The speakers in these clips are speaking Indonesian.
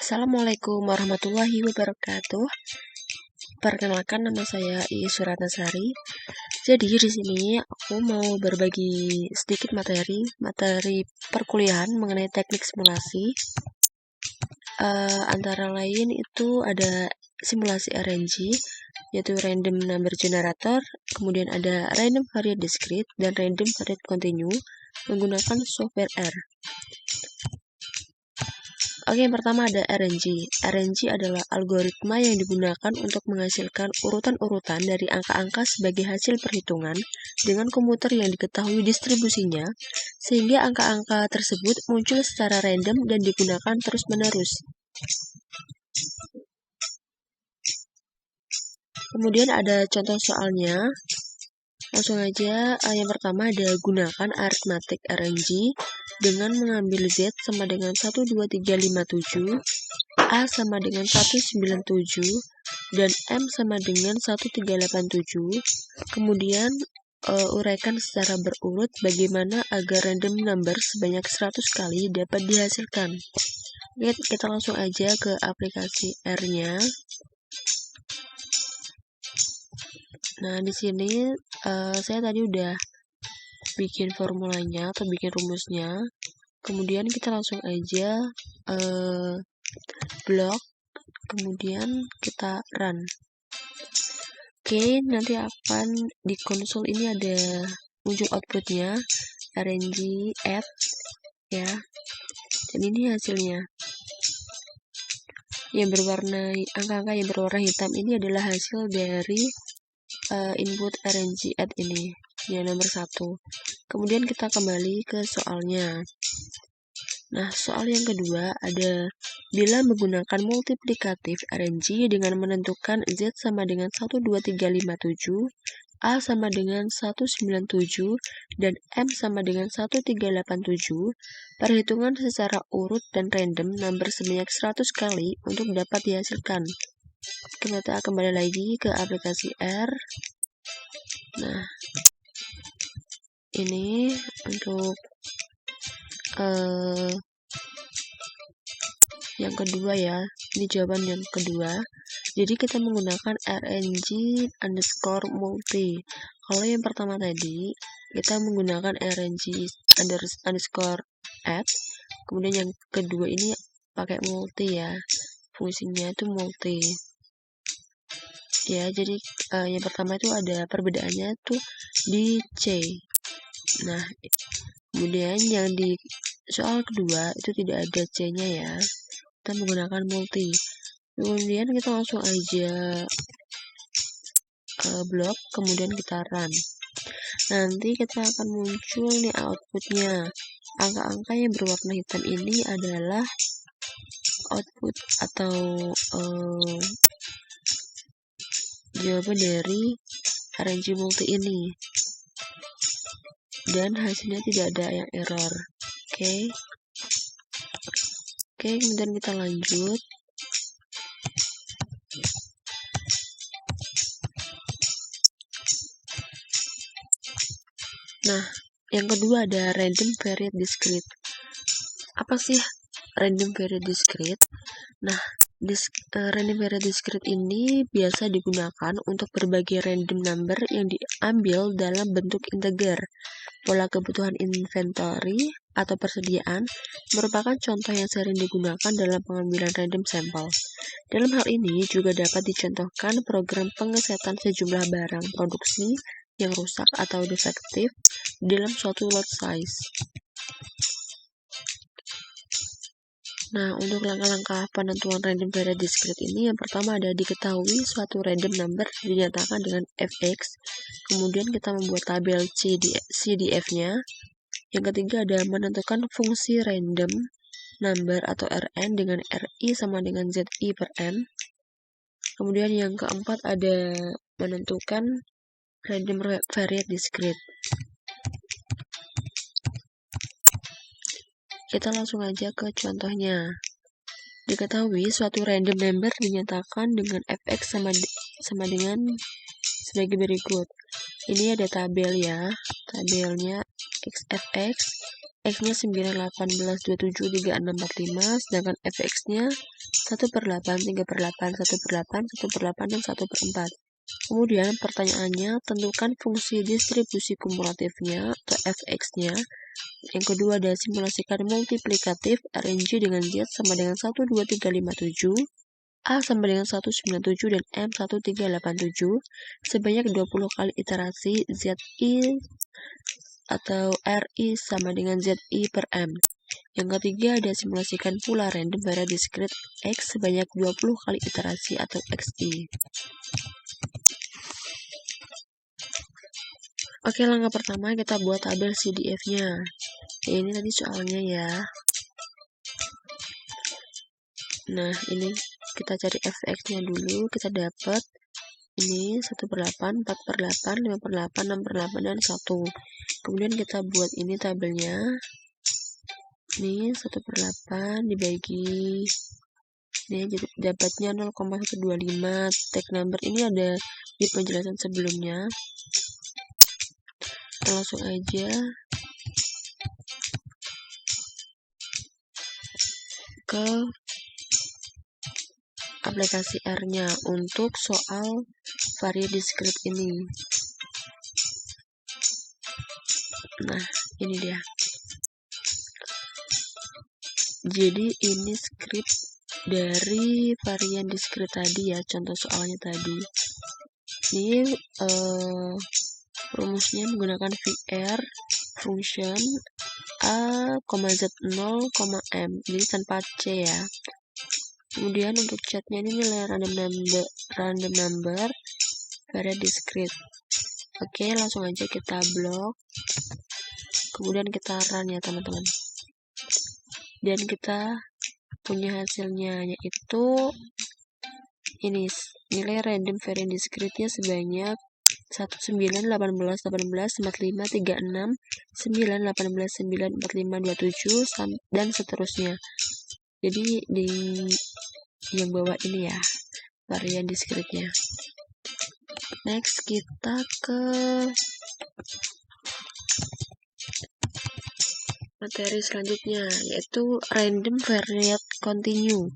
Assalamualaikum warahmatullahi wabarakatuh. Perkenalkan, nama saya Iis Suratnasari. Jadi di sini aku mau berbagi sedikit materi perkuliahan mengenai teknik simulasi. Antara lain itu ada simulasi RNG, yaitu Random Number Generator, kemudian ada Random Variate Discrete dan Random Variate Continue menggunakan software R. Oke, yang pertama ada RNG. RNG adalah algoritma yang digunakan untuk menghasilkan urutan-urutan dari angka-angka sebagai hasil perhitungan dengan komputer yang diketahui distribusinya, sehingga angka-angka tersebut muncul secara random dan digunakan terus-menerus. Kemudian ada contoh soalnya. Langsung aja, yang pertama ada gunakan arithmetic RNG dengan mengambil Z sama dengan 12357, A sama dengan 197, dan M sama dengan 1387. Kemudian uraikan secara berurut bagaimana agar random number sebanyak 100 kali dapat dihasilkan. Oke, kita langsung aja ke aplikasi R-nya. Nah, di sini saya tadi udah bikin formulanya atau bikin rumusnya. Kemudian kita langsung aja blok, kemudian kita run. Oke, nanti akan di konsol ini ada muncul outputnya RNG add ya. Dan ini hasilnya. Yang berwarna angka-angka yang berwarna hitam ini adalah hasil dari input RNG add ini, yang nomor 1. Kemudian kita kembali ke soalnya. Nah, soal yang kedua ada bila menggunakan multiplikatif RNG dengan menentukan Z sama dengan 12357, A sama dengan 197, dan M sama dengan 1387, perhitungan secara urut dan random number sebanyak 100 kali untuk dapat dihasilkan. Kita kembali lagi ke aplikasi R. Nah, ini untuk yang kedua ya, ini jawaban yang kedua. Jadi kita menggunakan RNG underscore multi. Kalau yang pertama tadi kita menggunakan RNG underscore add, kemudian yang kedua ini pakai multi ya, fungsinya itu multi ya. Jadi yang pertama itu ada perbedaannya tuh di C. Nah, kemudian yang di soal kedua itu tidak ada C-nya ya, kita menggunakan multi. Kemudian kita langsung aja blok, kemudian kita run. Nanti kita akan muncul nih outputnya. Angka-angka yang berwarna hitam ini adalah output atau jawaban dari RNG multi ini, dan hasilnya tidak ada yang error. Oke, kemudian kita lanjut. Nah, yang kedua ada random variate discrete. Apa sih random variate discrete? Nah, random variate discrete ini biasa digunakan untuk berbagai random number yang diambil dalam bentuk integer. Pola kebutuhan inventory atau persediaan merupakan contoh yang sering digunakan dalam pengambilan random sampel. Dalam hal ini juga dapat dicontohkan program pengesetan sejumlah barang produksi yang rusak atau defektif dalam suatu lot size. Nah, untuk langkah-langkah penentuan random variate discrete ini, yang pertama ada diketahui suatu random number dinyatakan dengan fx, kemudian kita membuat tabel CDF-nya. Yang ketiga ada menentukan fungsi random number atau Rn dengan Ri sama dengan Zi per n. Kemudian yang keempat ada menentukan random variate discrete. Kita langsung aja ke contohnya. Diketahui suatu random number dinyatakan dengan fx sama dengan sebagai berikut. Ini ada tabel ya. Tabelnya fx, x-nya 9, 18, 27, 36, 45, sedangkan fx-nya 1/8, 3/8, 1/8, 1/8, dan 1/4. Kemudian pertanyaannya, tentukan fungsi distribusi kumulatifnya atau fx-nya. Yang kedua ada simulasikan multiplikatif RNG dengan Z sama dengan 1, 2, 3, 5, 7, A sama dengan 197 dan M 1387 sebanyak 20 kali iterasi ZI atau RI sama dengan ZI per M. Yang ketiga ada simulasikan pula random variable discrete X sebanyak 20 kali iterasi atau XI. Oke, langkah pertama kita buat tabel CDF-nya. Ini tadi soalnya ya. Nah, ini kita cari fx-nya dulu. Kita dapat ini 1/8, 4/8, 5/8, 6/8, dan 1. Kemudian kita buat ini tabelnya. Ini 1/8 dibagi. Ini dapatnya 0,125. Tag number ini ada di penjelasan sebelumnya. Kita langsung aja ke aplikasi R-nya untuk soal variasi discrete ini. Nah, ini dia. Jadi ini script dari varian discrete tadi ya, contoh soalnya tadi. Ini rumusnya menggunakan VR function A, Z0, M. Jadi tanpa C ya. Kemudian untuk chatnya ini nilai random number varian discrete. Oke, langsung aja kita blok. Kemudian kita run ya teman-teman. Dan kita punya hasilnya, yaitu ini nilai random varian discrete-nya sebanyak 19, 18, 18, 45, 36, 9, 18, 9, 45, 27, dan seterusnya. Jadi di yang bawah ini ya varian discrete-nya. Next kita ke materi selanjutnya, yaitu random variate continue.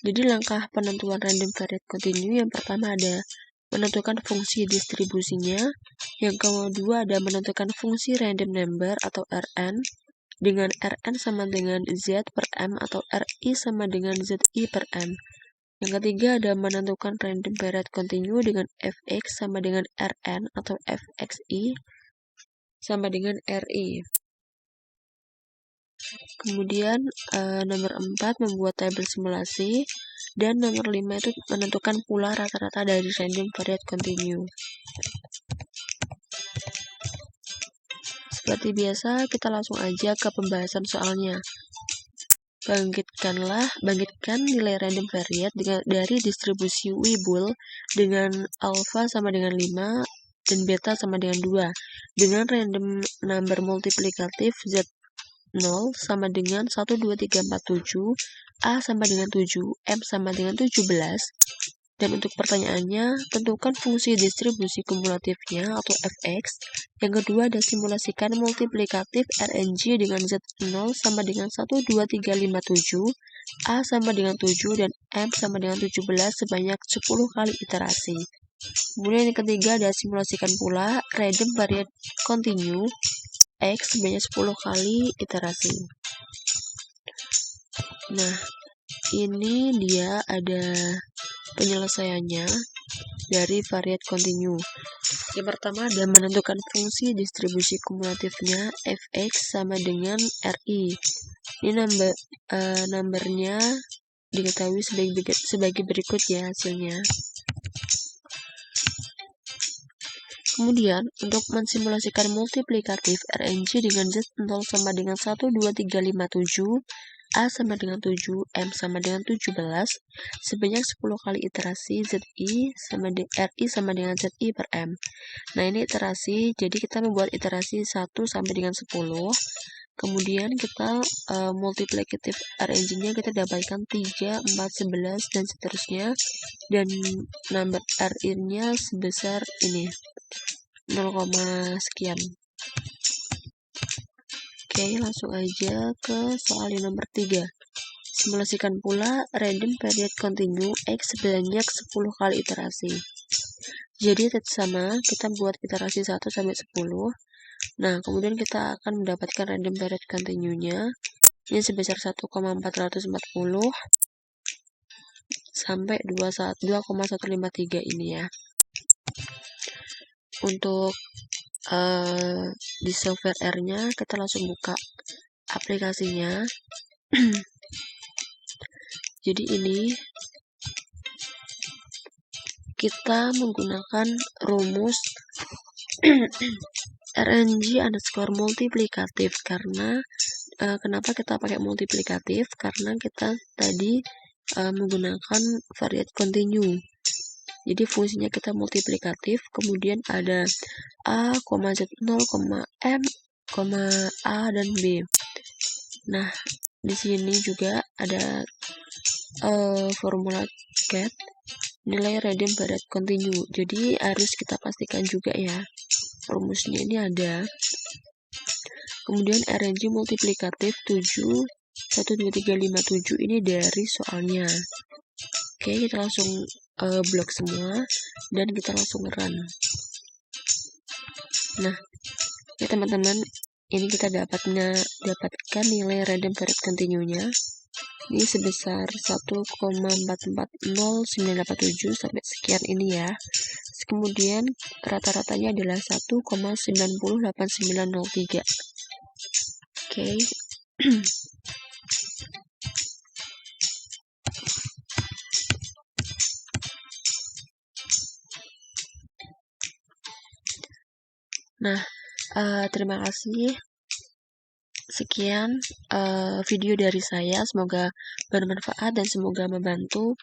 Jadi langkah penentuan random variate continue yang pertama ada menentukan fungsi distribusinya, yang kedua ada menentukan fungsi random number atau Rn dengan Rn sama dengan Z per M atau Ri sama dengan Zi per M. Yang ketiga ada menentukan random variate continue dengan Fx sama dengan Rn atau Fxi sama dengan Ri. Kemudian nomor 4 membuat tabel simulasi, dan nomor 5 itu menentukan pula rata-rata dari random variate continue. Seperti biasa, kita langsung aja ke pembahasan soalnya. Bangkitkan nilai random variate dari distribusi Weibull dengan alpha sama dengan 5 dan beta sama dengan 2 dengan random number multiplikatif Z0 sama dengan 1, 2, 3, 4, 7, A sama dengan 7, M sama dengan 17. Dan untuk pertanyaannya, tentukan fungsi distribusi kumulatifnya atau Fx. Yang kedua ada simulasikan multiplikatif RNG dengan Z0 sama dengan 1, 2, 3, 5, 7, A sama dengan 7, dan M sama dengan 17 sebanyak 10 kali iterasi. Kemudian yang ketiga ada simulasikan pula random variate continue X sebanyak 10 kali iterasi. Nah, ini dia ada penyelesaiannya dari variate continue. Yang pertama ada menentukan fungsi distribusi kumulatifnya Fx sama dengan Ri. Ini numbernya diketahui sebagai berikut ya hasilnya. Kemudian, untuk mensimulasikan multiplikatif RNG dengan Z0 sama dengan 1, 2, 3, 5, 7, A sama dengan 7, M sama dengan 17, sebanyak 10 kali iterasi Ri sama dengan Zi per M. Nah, ini iterasi, jadi kita membuat iterasi 1 sampai dengan 10. Kemudian kita multiplikatif RNG-nya kita dapatkan 3, 4, 11, dan seterusnya. Dan number Ri-nya sebesar ini 0, sekian. Oke, langsung aja ke soal yang nomor 3. Simulasikan pula random period continue X sebanyak 10 kali iterasi. Jadi sama, kita buat iterasi 1 sampai 10. Nah, kemudian kita akan mendapatkan random period continue-nya ini sebesar 1,440 sampai 2,153 ini ya. Untuk di software R-nya kita langsung buka aplikasinya. Jadi ini kita menggunakan rumus RNG underscore multiplikatif. Karena kenapa kita pakai multiplikatif? Karena kita tadi menggunakan variat continue. Jadi fungsinya kita multiplikatif, kemudian ada A, Z0, M, A, dan B. Nah, di sini juga ada formula get nilai random period continue. Jadi harus kita pastikan juga ya, rumusnya ini ada. Kemudian RNG multiplikatif 7, 1, 2, 3, 5, 7 ini dari soalnya. Oke, kita langsung blok semua dan kita langsung run. Nah, ya teman-teman, ini kita dapatkan nilai random period continue-nya. Ini sebesar 1,440987 sampai sekian ini ya. Kemudian rata-ratanya adalah 1,908903. Oke. Nah, terima kasih. Sekian video dari saya, semoga bermanfaat dan semoga membantu.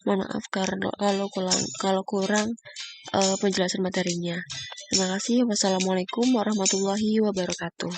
Mohon maaf kalau kurang penjelasan materinya. Terima kasih. Wassalamualaikum warahmatullahi wabarakatuh.